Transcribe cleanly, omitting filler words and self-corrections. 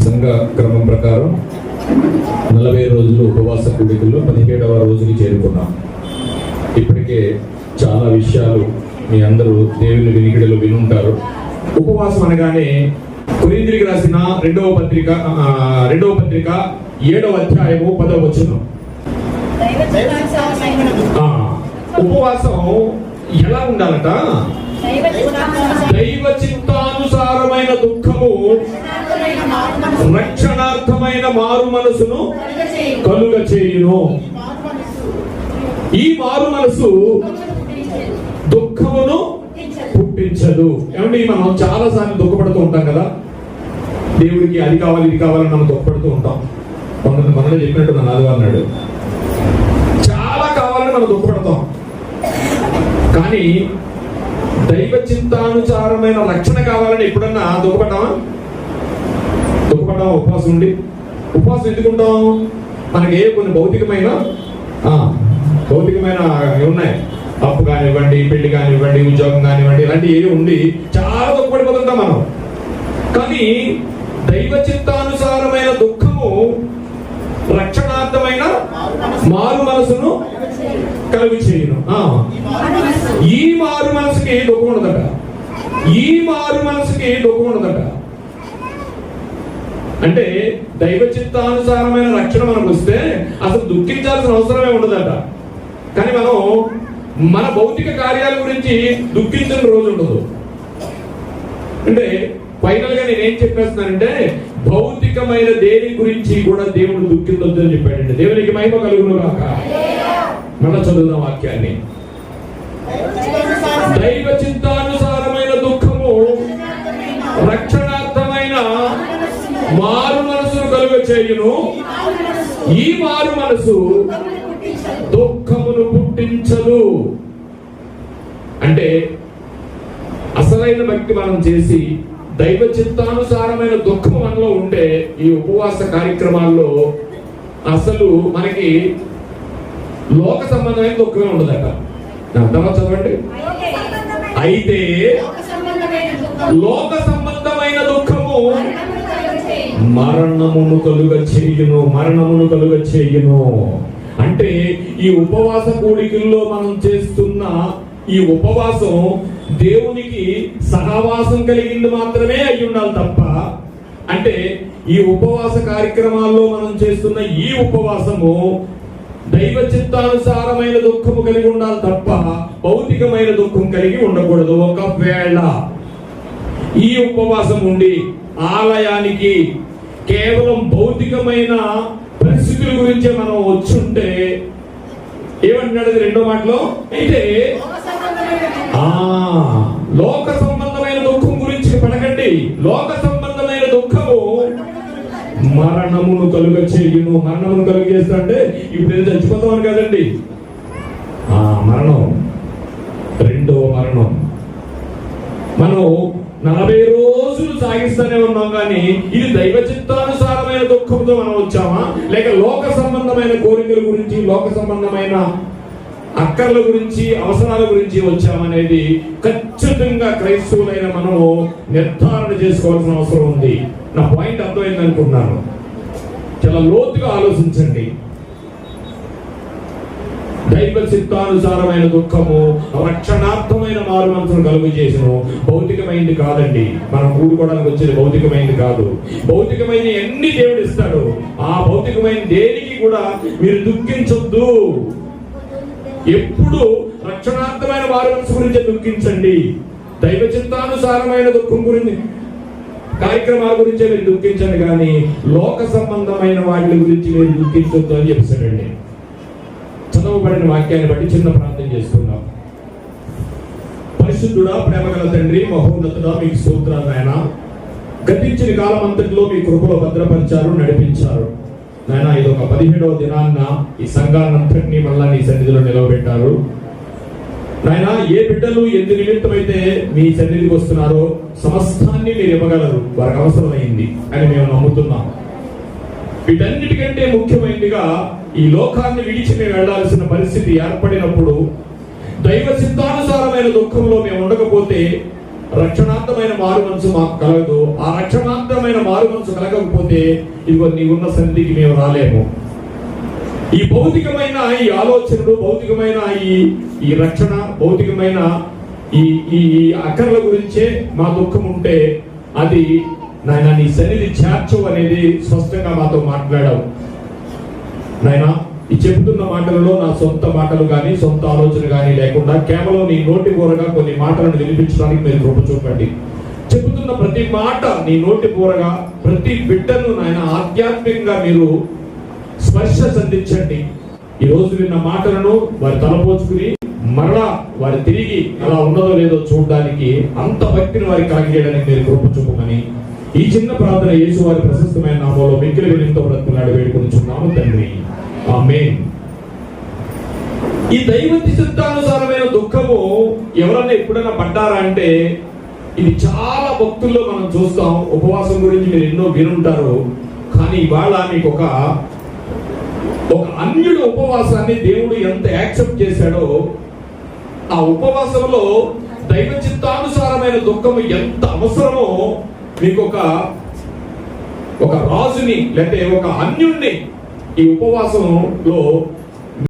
సంఘ క్రమం ప్రకారం 40 రోజులు ఉపవాస కూడికల్లో 17వ రోజుకి చేరుకున్నాం. ఇప్పటికే చాలా విషయాలు మీ అందరూ దేవుని వినికిడిలో వినుంటారు. ఉపవాసం అనగానే కొరింథీయులకు రాసిన రెండవ పత్రిక 7వ అధ్యాయము 10వ వచనం. ఉపవాసం ఎలా ఉండాలట? దైవ చిత్తానుసారమైన దుఃఖము రక్షణార్థమైన మారు మనసును కలుగ చేయును. ఈ మారు మనసు దుఃఖమును పుట్టించదు. ఏమంటే మనం చాలా సార్లు దుఃఖపడుతూ ఉంటాం కదా, దేవుడికి అది కావాలి ఇది కావాలని మనం దుఃఖపడుతూ ఉంటాం. మనలో చెప్పినట్టు నన్ను అది అన్నాడు, చాలా కావాలని మనం దుఃఖపడతాం. కానీ దైవ చింతానుసారమైన రక్షణ కావాలని ఎప్పుడన్నా దుఃఖపడ్డామా? ఉపవాసం ఉండి. ఉపవాసం ఎందుకుంటాం? మనకి కొన్ని భౌతికమైన ఉన్నాయి, అప్పు కానివ్వండి, పెళ్లి కానివ్వండి, ఉద్యోగం కానివ్వండి, ఇలాంటి ఏవి ఉండి చాలా దుఃఖపడిపోతుంటాం మనం. కానీ దైవ చిత్తానుసారమైన దుఃఖము రక్షణార్థమైన మారు మనసును కలుగు చేయును. ఈ మారు మనసుకి దుఃఖం ఉండదట. ఈ మారు మనసుకి దుఃఖం ఉండదట. అంటే దైవ చిత్తానుసారమైన రక్షణ మనకు వస్తే అసలు దుఃఖించాల్సిన అవసరమే ఉండదట. కానీ మనం మన భౌతిక కార్యాల గురించి దుఃఖించిన రోజు ఉండదు. అంటే ఫైనల్ గా నేనేం చెప్పేస్తున్నానంటే, భౌతికమైన దేని గురించి కూడా దేవుడు దుఃఖించొద్దు అని చెప్పాడండి. దేవునికి మహిమ కలుగును గాక. మళ్ళా చదువుదాం వాక్యాన్ని. దైవ చిత్తానుసారమైన దుఃఖము రక్షణార్థమైన మారు మనసును కలుగ చేయును. ఈ మారు మనసు దుఃఖమును పుట్టించదు. అంటే అసలైన భక్తి మనం చేసి దైవ చిత్తానుసారమైన దుఃఖం మనలో ఉంటే ఈ ఉపవాస కార్యక్రమాల్లో అసలు మనకి లోక సంబంధమైన దుఃఖమే ఉండదట. అర్థమా? చదవండి. అయితే లోక సంబంధమైన దుఃఖము మరణమును కలుగ చేయును. మరణమును కలుగ చేయును. అంటే ఈ ఉపవాస కూడికల్లో మనం చేస్తున్న ఈ ఉపవాసం దేవునికి సహవాసం కలిగింది మాత్రమే అయి ఉండాలి తప్ప, అంటే ఈ ఉపవాస కార్యక్రమాల్లో మనం చేస్తున్న ఈ ఉపవాసము దైవ చిత్తానుసారమైన దుఃఖము కలిగి ఉండాలి తప్ప భౌతికమైన దుఃఖం కలిగి ఉండకూడదు. ఒకవేళ ఈ ఉపవాసం ఉండి ఆలయానికి కేవలం భౌతికమైన పరిస్థితుల గురించే మనం వచ్చుంటే ఏమంటున్నాడు రెండో మాటలో? అయితే లోక సంబంధమైన దుఃఖం గురించి పడకండి. లోక సంబంధమైన దుఃఖము మరణమును కలుగ చేయును. మరణమును కలుగ చేస్తా అంటే ఇప్పుడు చచ్చిపోతామని కదండి. మరణం, రెండో మరణం. మనం 40 రోజులు సాగిస్తూనే ఉన్నాం, కానీ ఇది దైవ చిత్తానుసారమైన దుఃఖంతో మనం వచ్చామా, లేక లోక సంబంధమైన కోరికల గురించి, లోక సంబంధమైన అక్కర్ల గురించి, అవసరాల గురించి వచ్చామనేది ఖచ్చితంగా క్రైస్తవులైన మనము నిర్ధారణ చేసుకోవాల్సిన అవసరం ఉంది. నా పాయింట్ అర్థమైంది అనుకుంటున్నాను. చాలా లోతుగా ఆలోచించండి. దైవ చిత్తానుసారమైన దుఃఖము రక్షణార్థమైన మారు మనసును కలుగు చేసిన భౌతికమైంది కాదండి. మనం కూడుకోవడానికి వచ్చేది భౌతికమైంది కాదు. భౌతికమైన ఎన్ని దేవుడు ఇస్తాడు, ఆ భౌతికమైన దేనికి కూడా మీరు దుఃఖించొద్దు. ఎప్పుడు రక్షణార్థమైన మారు మనసు గురించి దుఃఖించండి. దైవ చిత్తానుసారమైన దుఃఖం గురించి, కార్యక్రమాల గురించే మీరు దుఃఖించండి, కానీ లోక సంబంధమైన వాటి గురించి మీరు దుఃఖించొద్దు అని చెప్పాడండి. చదవబడిన వాక్యాన్ని బట్టి చిన్న ప్రార్థన చేసుకుందాం. పరిశుద్ధుడా, ప్రేమగల తండ్రి, మహోన్నతుడా, మీకు స్తోత్రాలు నాయన. గతించిన కాలం అంతటిలో మీ కృపలో భద్రపరిచారు, నడిపించారు నాయన. ఇది ఒక 17వ దినాన్న ఈ సంఘాన్నంతటినీ మళ్ళా నీ సన్నిధిలో నిలవబెట్టారు నాయన. ఏ బిడ్డలు ఎందు నిమిత్తమైతే మీ సన్నిధికి వస్తున్నారో సమస్తాన్ని మీరు ఇవ్వగలరు, వారికి అవసరమైంది అని మేము నమ్ముతున్నాం. వీటన్నిటికంటే ముఖ్యమైనదిగా ఈ లోకాన్ని విడిచి మేము వెళ్లాల్సిన పరిస్థితి ఏర్పడినప్పుడు దైవ చిత్తానుసారమైన దుఃఖంలో మేము ఉండకపోతే రక్షణార్థమైన మారు మనసు మాకు కలగదు. ఆ రక్షణార్థమైన మారు మనసు కలగకపోతే ఇదిగో నీవున్న సన్నిధికి మేము రాలేము. ఈ భౌతికమైన ఈ ఆలోచనలు, భౌతికమైన ఈ రక్షణ, భౌతికమైన ఈ ఈ అక్కర్ల గురించే మా దుఃఖం ఉంటే అది నాయన నీ సన్నిధి చేర్చవు అనేది స్పష్టంగా మాతో మాట్లాడావు. నాయన ఈ చెబుతున్న మాటలలో నా సొంత మాటలు కానీ సొంత ఆలోచన కానీ లేకుండా కేవలం నీ నోటి కూరగా కొన్ని మాటలను వినిపించడానికి మీరు కృప చూపండి. చెబుతున్న ప్రతి మాట నీ నోటి కూరగా ప్రతి బిడ్డను నాయన ఆధ్యాత్మికంగా మీరు స్పర్శ సంధించండి. ఈ రోజు విన్న మాటలను వారి తలపోచుకుని మరలా వారి తిరిగి అలా ఉన్నదో లేదో చూడడానికి అంత భక్తిని వారికి కలిగేయడానికి మీరు కృప చూపమని ఈ చిన్న ప్రార్థన యేసు వారి ప్రశస్తమైన నామంలో మిక్కిలి వినయంతో బ్రతుకులాడి వేడుకొనిచున్నాము తండ్రి, ఆమేన్. ఈ దైవ చిత్తానుసారమైన దుఃఖము ఎవరన్నా ఎప్పుడైనా పడ్డారా అంటే ఇది చాలా భక్తుల్లో మనం చూస్తాం. ఉపవాసం గురించి మీరు ఎన్నో వినుంటారు. కానీ ఇవాళ మీకు ఒక అన్యుడు ఉపవాసాన్ని దేవుడు ఎంత యాక్సెప్ట్ చేశాడో, ఆ ఉపవాసంలో దైవ చిత్తానుసారమైన దుఃఖము ఎంత అవసరమో మీకు ఒక రాజుని లేకపోతే ఒక అన్యుణ్ణి ఈ ఉపవాసంలో